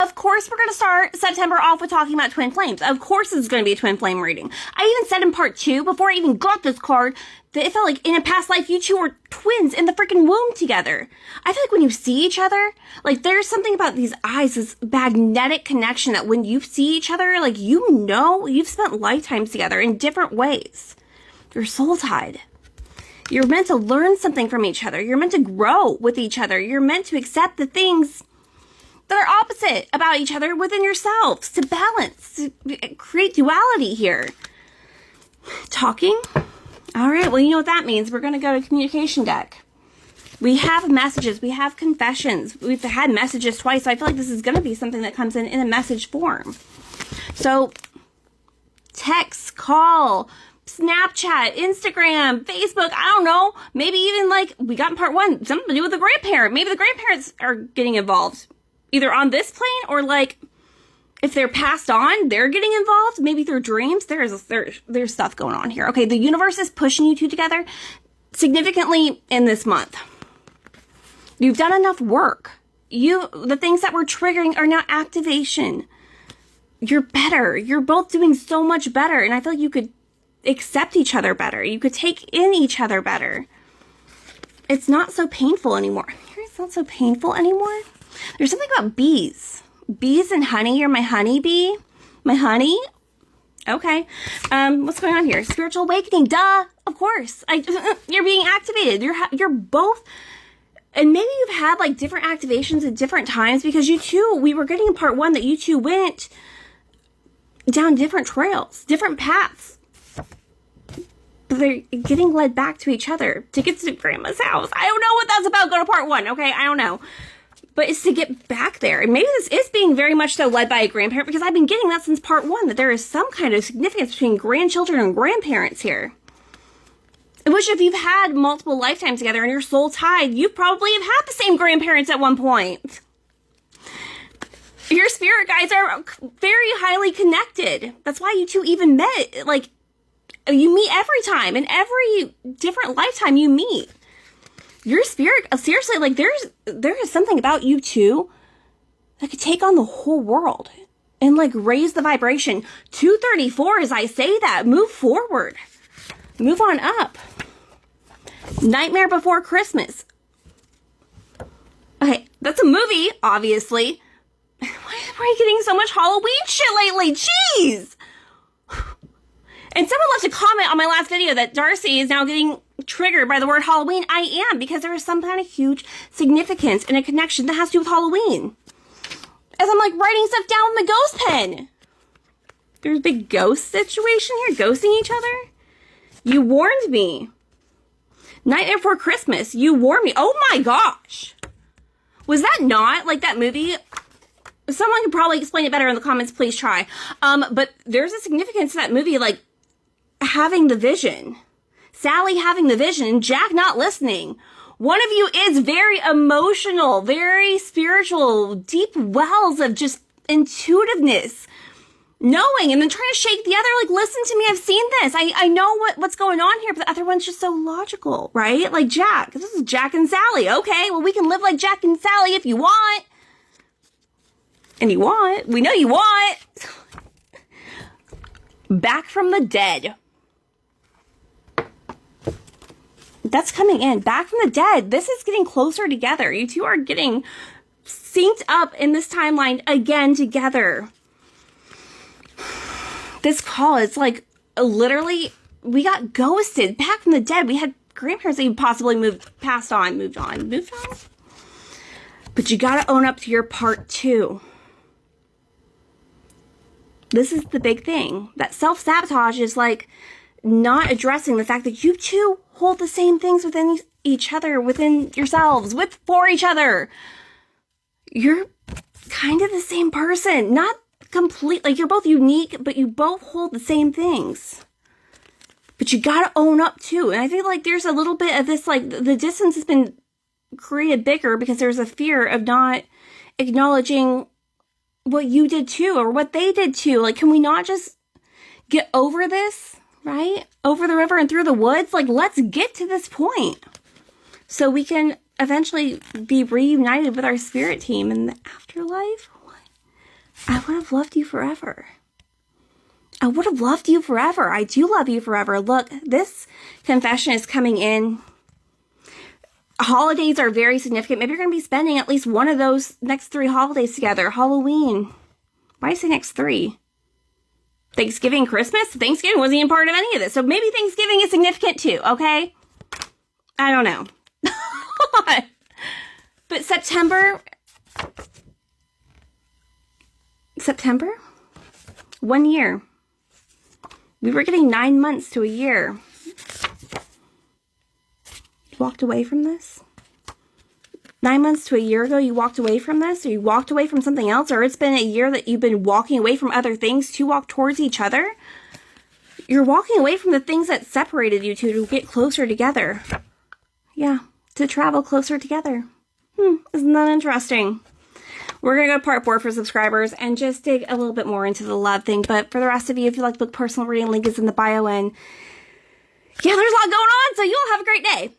of course we're going to start September off with talking about twin flames. Of course it's going to be a twin flame reading. I even said in part 2, before I even got this card, that it felt like in a past life you two were twins in the freaking womb together. I feel like when you see each other, like there's something about these eyes, this magnetic connection that when you see each other, like you know you've spent lifetimes together in different ways. You're soul tied. You're meant to learn something from each other. You're meant to grow with each other. You're meant to accept the things that are opposite about each other within yourselves, to balance, to create duality here. Talking? All right, well, you know what that means. We're going to go to communication deck. We have messages. We have confessions. We've had messages twice, so I feel like this is going to be something that comes in a message form. So, text, call, Snapchat, Instagram, Facebook, I don't know. Maybe even like we got in part 1, something to do with the grandparent. Maybe the grandparents are getting involved. Either on this plane or like if they're passed on, they're getting involved. Maybe through dreams. There's stuff going on here. Okay, the universe is pushing you two together significantly in this month. You've done enough work. The things that were triggering are now activation. You're better. You're both doing so much better. And I feel like you could accept each other better. You could take in each other better. It's not so painful anymore. It's not so painful anymore. There's something about bees. Bees and honey. You're my honey bee. My honey. Okay. What's going on here? Spiritual awakening. Duh. Of course. You're being activated. You're both. And maybe you've had like different activations at different times because you two, we were getting in part 1 that you two went down different trails, different paths. But they're getting led back to each other to get to grandma's house. I don't know what that's about. Go to part 1. Okay. I don't know. But it's to get back there. And maybe this is being very much so led by a grandparent because I've been getting that since part 1, that there is some kind of significance between grandchildren and grandparents here. Which if you've had multiple lifetimes together and you're soul tied, you probably have had the same grandparents at one point. Your spirit guides are very highly connected. That's why you two even met. Like, you meet every time. In every different lifetime you meet. Your spirit, seriously, like there is something about you two that could take on the whole world and like raise the vibration. 234, as I say that, move forward. Move on up. Nightmare Before Christmas. Okay, that's a movie, obviously. Why are you getting so much Halloween shit lately? Jeez! And someone left a comment on my last video that Darcy is now getting triggered by the word Halloween. I am, because there is some kind of huge significance and a connection that has to do with Halloween. As I'm like writing stuff down with my ghost pen. There's a big ghost situation here, ghosting each other. You warned me. Nightmare Before Christmas, you warned me. Oh my gosh. Was that not like that movie? Someone could probably explain it better in the comments, please try. But there's a significance to that movie, like having the vision. Sally having the vision, Jack not listening. One of you is very emotional, very spiritual, deep wells of just intuitiveness. Knowing and then trying to shake the other, like, listen to me, I've seen this. I know what's going on here, but the other one's just so logical, right? Like Jack. This is Jack and Sally. Okay, well, we can live like Jack and Sally if you want. And you want. We know you want. Back from the dead. That's coming in. Back from the dead. This is getting closer together. You two are getting synced up in this timeline again together. This call is like literally, we got ghosted back from the dead. We had grandparents that you possibly moved on. But you gotta own up to your part 2. This is the big thing. That self-sabotage is like not addressing the fact that you two hold the same things within each other, within yourselves, for each other. You're kind of the same person. Not complete, like you're both unique, but you both hold the same things. But you gotta own up too. And I feel like there's a little bit of this, like the distance has been created bigger because there's a fear of not acknowledging what you did too, or what they did too. Like, can we not just get over this, right? Over the river and through the woods? Like, let's get to this point so we can eventually be reunited with our spirit team in the afterlife. I would have loved you forever. I would have loved you forever. I do love you forever. Look, this confession is coming in. Holidays are very significant. Maybe you're going to be spending at least one of those next 3 holidays together. Halloween. Why do I say next 3? Thanksgiving, Christmas? Thanksgiving wasn't even part of any of this. So maybe Thanksgiving is significant too, okay? I don't know. But September? 1 year. We were getting 9 months to a year. You walked away from this? 9 months to a year ago, you walked away from this? Or you walked away from something else? Or it's been a year that you've been walking away from other things to walk towards each other? You're walking away from the things that separated you two to get closer together. Yeah, to travel closer together. Isn't that interesting? We're going to go to part 4 for subscribers and just dig a little bit more into the love thing. But for the rest of you, if you like book personal reading, link is in the bio. And yeah, there's a lot going on, so you'll have a great day.